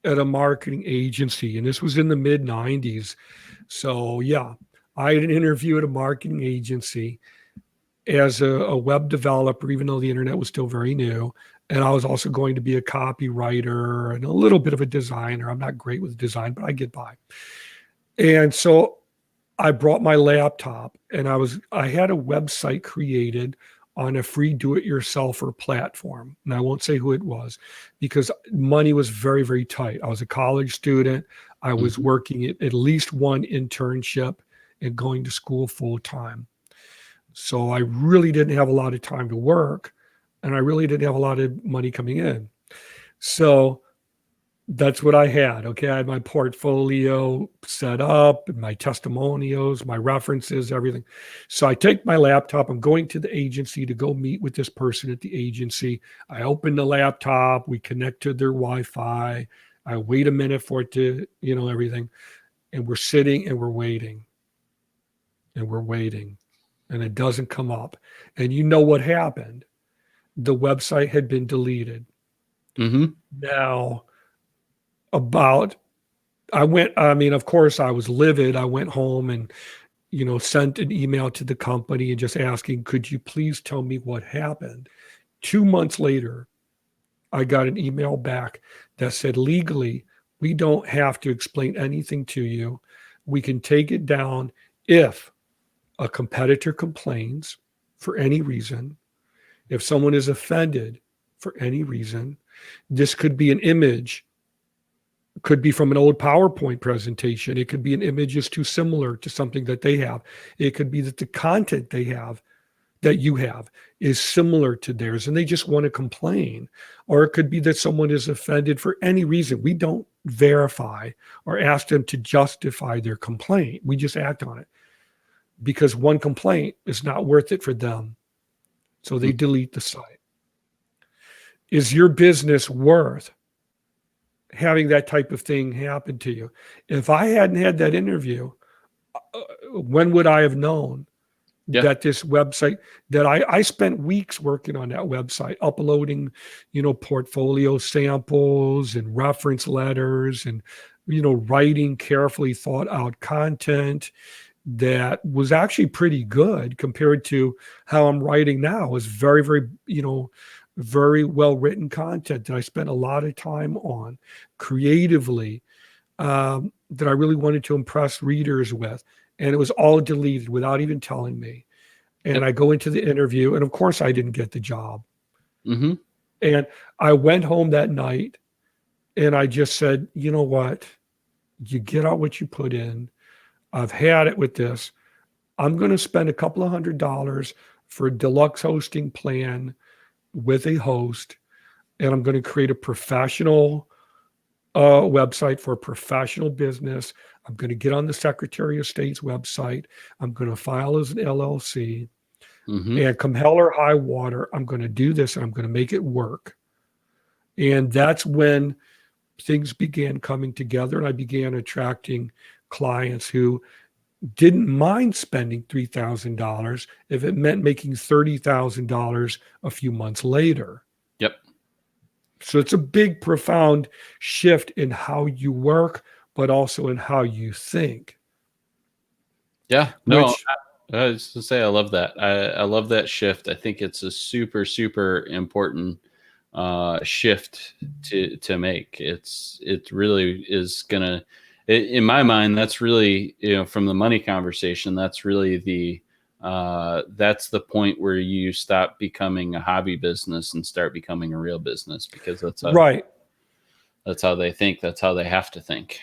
at a marketing agency, and this was in the mid 90s. So yeah, I had an interview at a marketing agency as a web developer, even though the internet was still very new. And I was also going to be a copywriter and a little bit of a designer. I'm not great with design, but I get by. And so I brought my laptop, and I had a website created on a free do-it-yourselfer platform. And I won't say who it was because money was very, very tight. I was a college student. I was working at least one internship and going to school full time. So I really didn't have a lot of time to work, and I really didn't have a lot of money coming in. So that's what I had. Okay. I had my portfolio set up, and my testimonials, my references, everything. So I take my laptop. I'm going to the agency to go meet with this person at the agency. I open the laptop. We connect to their Wi-Fi. I wait a minute for it to, everything. And we're sitting and we're waiting. And we're waiting. And it doesn't come up. And you know what happened? The website had been deleted. Mm-hmm. Now, of course, I was livid. I went home and, sent an email to the company and just asking, could you please tell me what happened? 2 months later, I got an email back that said, legally, we don't have to explain anything to you. We can take it down if a competitor complains for any reason, if someone is offended for any reason. This could be an image, could be from an old PowerPoint presentation. It could be an image is too similar to something that they have. It could be that the content they have, that you have, is similar to theirs and they just want to complain. Or it could be that someone is offended for any reason. We don't verify or ask them to justify their complaint. We just act on it because one complaint is not worth it for them. So they delete the site. Is your business worth having that type of thing happen to you? If I hadn't had that interview, when would I have known that this website, that I spent weeks working on that website, uploading, portfolio samples and reference letters and, writing carefully thought out content that was actually pretty good compared to how I'm writing now. It was very, very, very well written content that I spent a lot of time on creatively, that I really wanted to impress readers with. And it was all deleted without even telling me. And I go into the interview and of course I didn't get the job. Mm-hmm. And I went home that night and I just said, you know what? You get out what you put in. I've had it with this. I'm going to spend a couple of $100 for a deluxe hosting plan with a host, and I'm going to create a professional website for a professional business. I'm going to get on the Secretary of State's website. I'm going to file as an LLC. Mm-hmm. And come hell or high water, I'm going to do this and I'm going to make it work. And that's when things began coming together and I began attracting clients who didn't mind spending $3,000 if it meant making $30,000 a few months later. Yep. So it's a big, profound shift in how you work, but also in how you think. Yeah. No, I was to say, I love that. I love that shift. I think it's a super, super important shift to make. It really is gonna, in my mind, that's really, from the money conversation, that's really that's the point where you stop becoming a hobby business and start becoming a real business, because that's right. That's how they think. That's how they have to think.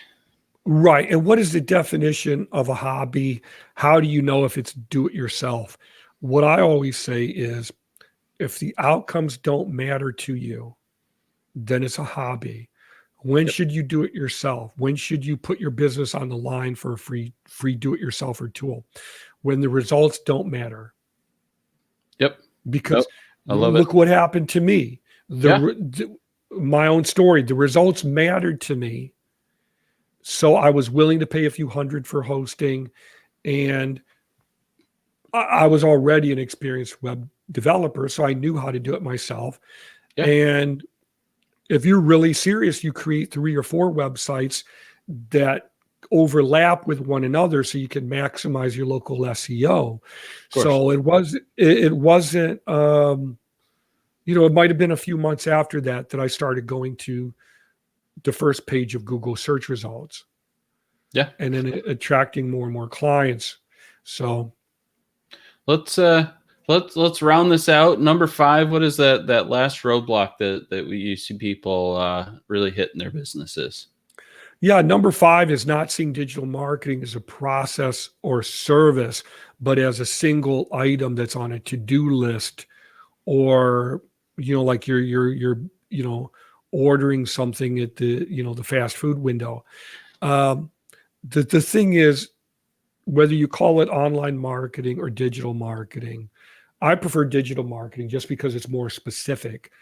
Right. And what is the definition of a hobby? How do you know if it's do it yourself? What I always say is, if the outcomes don't matter to you, then it's a hobby. When should you do it yourself? When should you put your business on the line for a free do-it-yourselfer tool? When the results don't matter. Yep. Because I love look what happened to me. My own story. The results mattered to me. So I was willing to pay a few hundred for hosting, and I was already an experienced web developer, so I knew how to do it myself. Yeah. And if you're really serious, you create 3 or 4 websites that overlap with one another so you can maximize your local SEO. So it wasn't, it might have been a few months after that I started going to the first page of Google search results. Yeah. And then attracting more and more clients. So let's round this out. Number 5, what is that last roadblock that you see people really hit in their businesses? Yeah, number 5 is not seeing digital marketing as a process or service, but as a single item that's on a to-do list, or like you're ordering something at the the fast food window. The thing is, whether you call it online marketing or digital marketing, I prefer digital marketing just because it's more specific.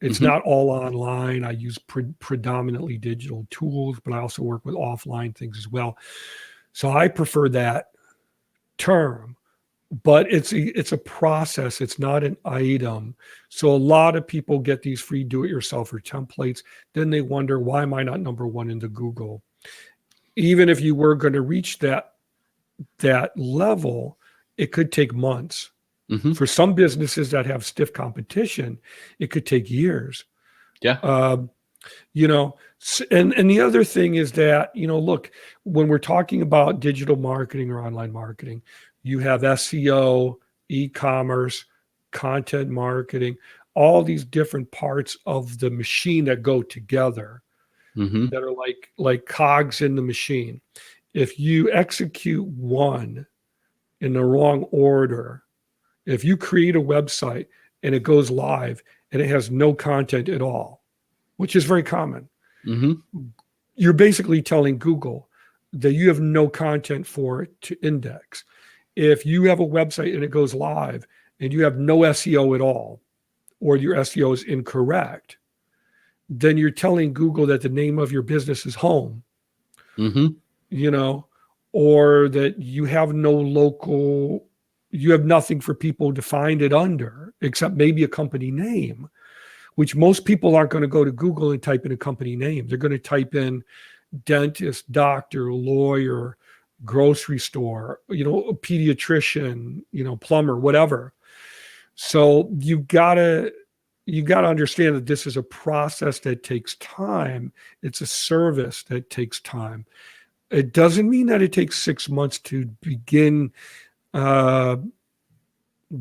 It's not all online. I use predominantly digital tools, but I also work with offline things as well. So I prefer that term, but it's a process. It's not an item. So a lot of people get these free do-it-yourselfer templates. Then they wonder, why am I not number one in the Google? Even if you were going to reach that level, it could take months. For some businesses that have stiff competition, it could take years. Yeah. You know, and the other thing is that, you know, look, when we're talking about digital marketing or online marketing, you have SEO, e-commerce, content marketing, all these different parts of the machine that go together that are like cogs in the machine. If you execute one in the wrong order, if you create a website and it goes live and it has no content at all, which is very common, you're basically telling Google that you have no content for it to index. If you have a website and it goes live and you have no SEO at all, or your SEO is incorrect, then you're telling Google that the name of your business is home, you know, or that you have no local, you have nothing for people to find it under, except maybe a company name, which most people aren't going to go to Google and type in a company name. They're going to type in dentist, doctor, lawyer, grocery store, you know, a pediatrician, you know, plumber, whatever. So you gotta understand that this is a process that takes time. It's a service that takes time. It doesn't mean that it takes 6 months to begin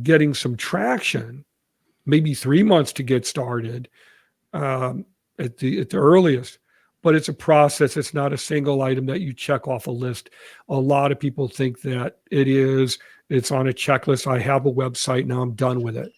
getting some traction, maybe 3 months to get started at the earliest. But it's a process. It's not a single item that you check off a list. A lot of people think that it's on a checklist. I have a website, now I'm done with it.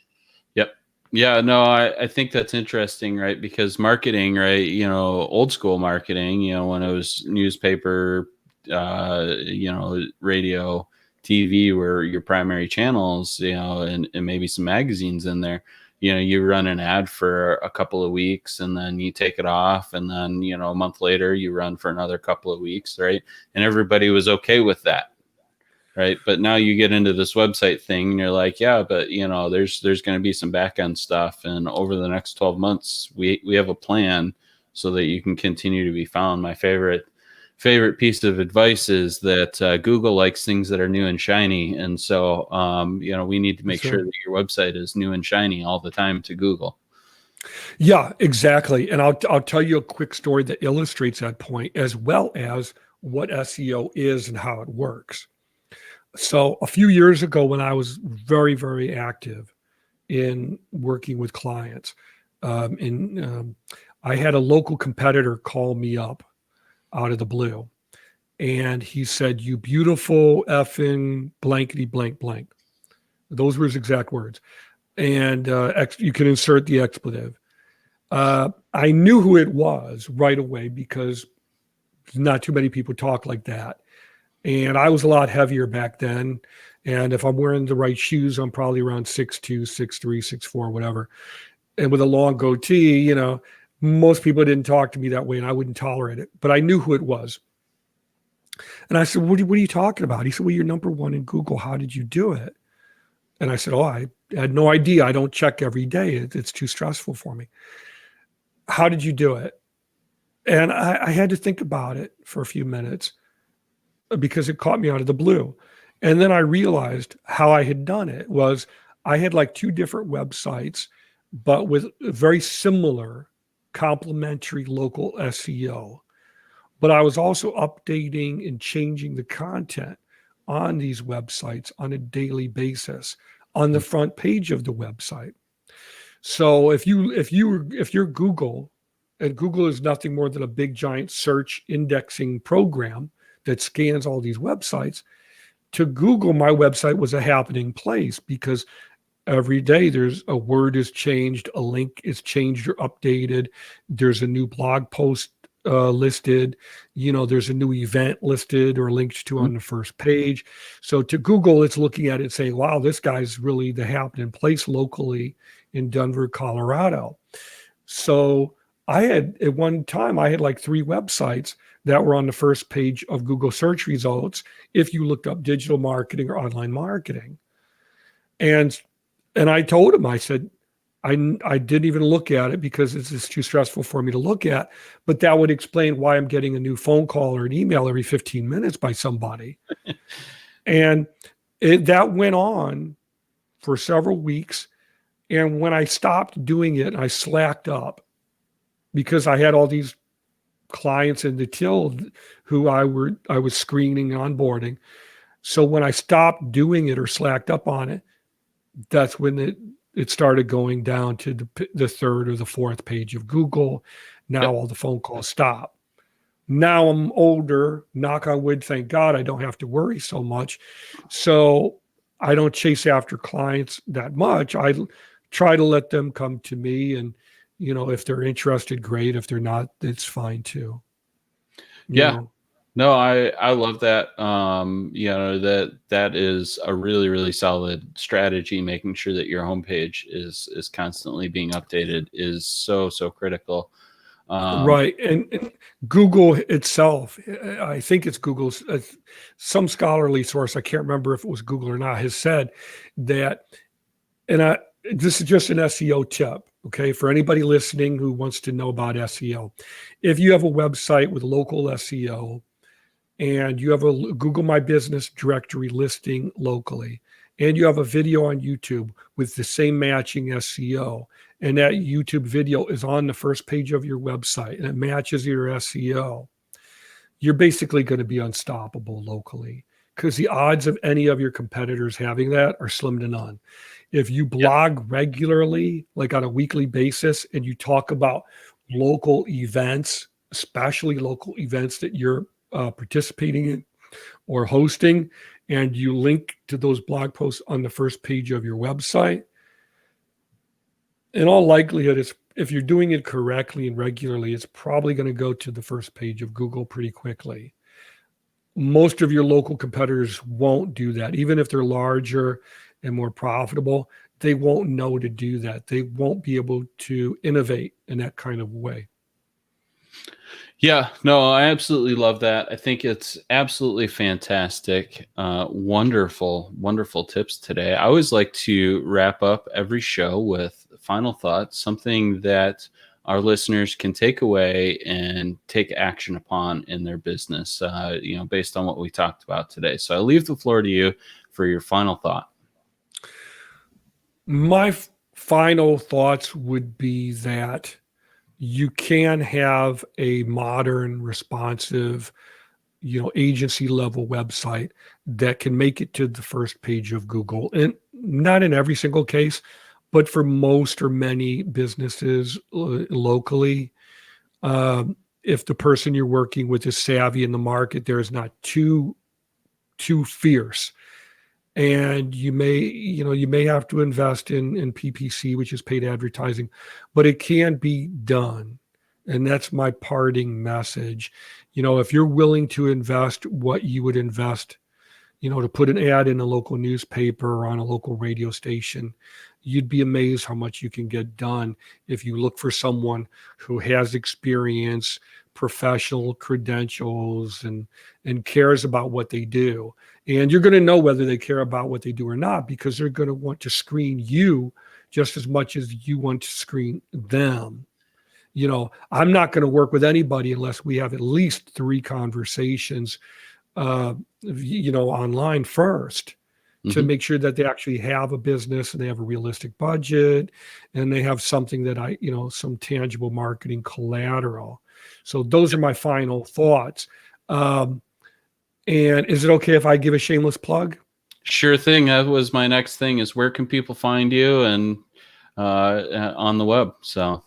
Yep. Yeah, no, I think that's interesting, right? Because marketing, right, you know, old school marketing, you know, when it was newspaper, you know, radio, TV were your primary channels, you know, and maybe some magazines in there. You know, you run an ad for a couple of weeks and then you take it off. And then, you know, a month later you run for another couple of weeks. Right. And everybody was okay with that. Right. But now you get into this website thing and you're like, yeah, but you know, there's going to be some back end stuff. And over the next 12 months, we have a plan so that you can continue to be found. My favorite piece of advice is that Google likes things that are new and shiny. And so, you know, we need to make sure that your website is new and shiny all the time to Google. Yeah, exactly. And I'll tell you a quick story that illustrates that point, as well as what SEO is and how it works. So a few years ago, when I was very, very active in working with clients, I had a local competitor call me up out of the blue. And he said, "You beautiful effing blankety blank blank." Those were his exact words. And you can insert the expletive. I knew who it was right away because not too many people talk like that. And I was a lot heavier back then. And if I'm wearing the right shoes, I'm probably around 6'2", 6'3", 6'4", whatever. And with a long goatee, you know, most people didn't talk to me that way and I wouldn't tolerate it. But I knew who it was. And I said, what are you talking about? He said, "Well, you're number one in Google. How did you do it?" And I said, "Oh, I had no idea. I don't check every day. It's too stressful for me." "How did you do it?" And I had to think about it for a few minutes because it caught me out of the blue. And then I realized how I had done it was I had like 2 different websites, but with very similar complementary local SEO. But I was also updating and changing the content on these websites on a daily basis on the front page of the website. So if you're Google, and Google is nothing more than a big giant search indexing program that scans all these websites, to Google, my website was a happening place because every day there's a word is changed, a link is changed or updated, there's a new blog post listed, you know, there's a new event listed or linked to on the first page. So to Google, it's looking at it saying, wow, this guy's really the happening place locally in Denver, Colorado. So at one time, I had like 3 websites that were on the first page of Google search results if you looked up digital marketing or online marketing. And I told him, I said, I didn't even look at it because it's just too stressful for me to look at. But that would explain why I'm getting a new phone call or an email every 15 minutes by somebody. And that went on for several weeks. And when I stopped doing it, I slacked up because I had all these clients in the till who I was screening and onboarding. So when I stopped doing it or slacked up on it, that's when it started going down to the 3rd or the 4th page of Google. Now all the phone calls stop. Now I'm older, knock on wood, thank God I don't have to worry so much. So I don't chase after clients that much. I try to let them come to me, and if they're interested, great. If they're not, it's fine too. You know? No, I love that. That is a really, really solid strategy. Making sure that your homepage is constantly being updated is so critical. Right. And Google itself, I think it's Google's, some scholarly source, I can't remember if it was Google or not, has said that, and this is just an SEO tip, okay, for anybody listening who wants to know about SEO. If you have a website with local SEO and you have a Google My Business directory listing locally, and you have a video on YouTube with the same matching SEO, and that YouTube video is on the first page of your website and it matches your SEO, you're basically going to be unstoppable locally, because the odds of any of your competitors having that are slim to none. If you blog regularly, like on a weekly basis, and you talk about local events, especially local events that you're participating in or hosting, and you link to those blog posts on the first page of your website, in all likelihood, if you're doing it correctly and regularly, it's probably going to go to the first page of Google pretty quickly. Most of your local competitors won't do that. Even if they're larger and more profitable, they won't know to do that. They won't be able to innovate in that kind of way. Yeah, no, I absolutely love that. I think it's absolutely fantastic. Wonderful, wonderful tips today. I always like to wrap up every show with final thoughts, something that our listeners can take away and take action upon in their business, based on what we talked about today. So I leave the floor to you for your final thought. My final thoughts would be that you can have a modern, responsive, agency level website that can make it to the first page of Google. And not in every single case, but for most or many businesses locally, if the person you're working with is savvy in the market, there is not too fierce. And you may have to invest in PPC, which is paid advertising, but it can be done. And that's my parting message. If you're willing to invest what you would invest, to put an ad in a local newspaper or on a local radio station, you'd be amazed how much you can get done if you look for someone who has experience, professional credentials, and cares about what they do. And you're going to know whether they care about what they do or not, because they're going to want to screen you just as much as you want to screen them. I'm not going to work with anybody unless we have at least 3 conversations, online first, to make sure that they actually have a business and they have a realistic budget and they have something that some tangible marketing collateral. So those are my final thoughts. And is it okay if I give a shameless plug? Sure thing. That was my next thing, is where can people find you and on the web? So,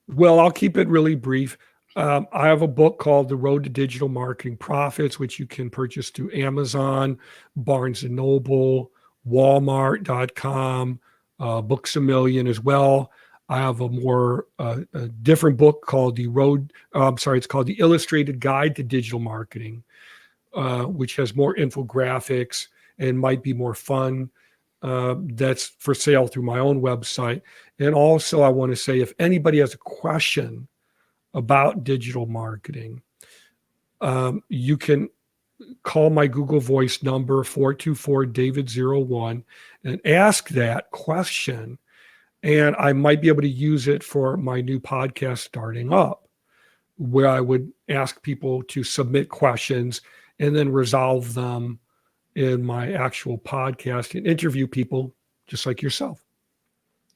well, I'll keep it really brief. I have a book called The Road to Digital Marketing Profits, which you can purchase through Amazon, Barnes & Noble, Walmart.com, Books A Million as well. I have a different book called it's called The Illustrated Guide to Digital Marketing, which has more infographics and might be more fun. that's for sale through my own website. And also, I want to say, if anybody has a question about digital marketing, you can call my Google Voice number, 424-DAVID01, and ask that question. And I might be able to use it for my new podcast starting up, where I would ask people to submit questions and then resolve them in my actual podcast and interview people just like yourself.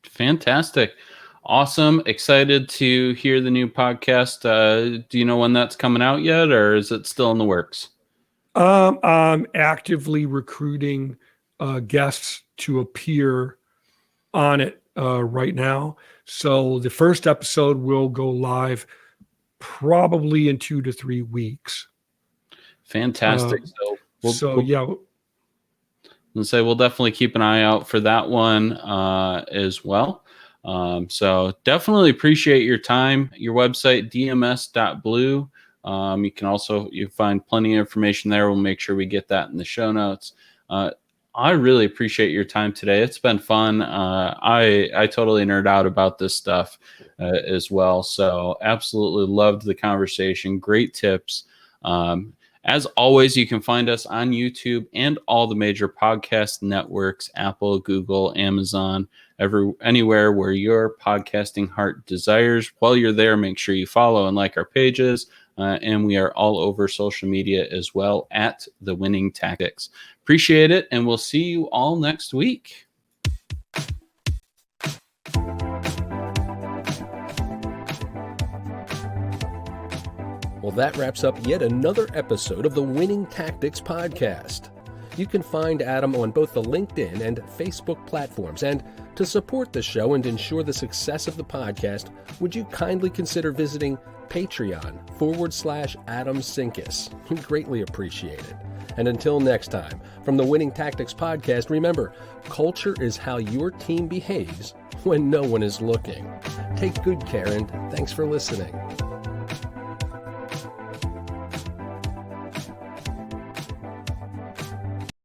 Fantastic. Awesome. Excited to hear the new podcast. Do you know when that's coming out yet, or is it still in the works? I'm actively recruiting guests to appear on it right now. So the first episode will go live probably in 2 to 3 weeks. Fantastic. We'll definitely keep an eye out for that one as well. So definitely appreciate your time. Your website, dms.blue. You can you find plenty of information there. We'll make sure we get that in the show notes. I really appreciate your time today. It's been fun. I totally nerd out about this stuff as well. So absolutely loved the conversation. Great tips. As always, you can find us on YouTube and all the major podcast networks, Apple, Google, Amazon, anywhere where your podcasting heart desires. While you're there, make sure you follow and like our pages. And we are all over social media as well at The Winning Tactics. Appreciate it, and we'll see you all next week. Well, that wraps up yet another episode of the Winning Tactics podcast. You can find Adam on both the LinkedIn and Facebook platforms. And to support the show and ensure the success of the podcast, would you kindly consider visiting Patreon.com/Adam Sinkus? We greatly appreciate it. And until next time, from the Winning Tactics podcast, remember, culture is how your team behaves when no one is looking. Take good care, and thanks for listening.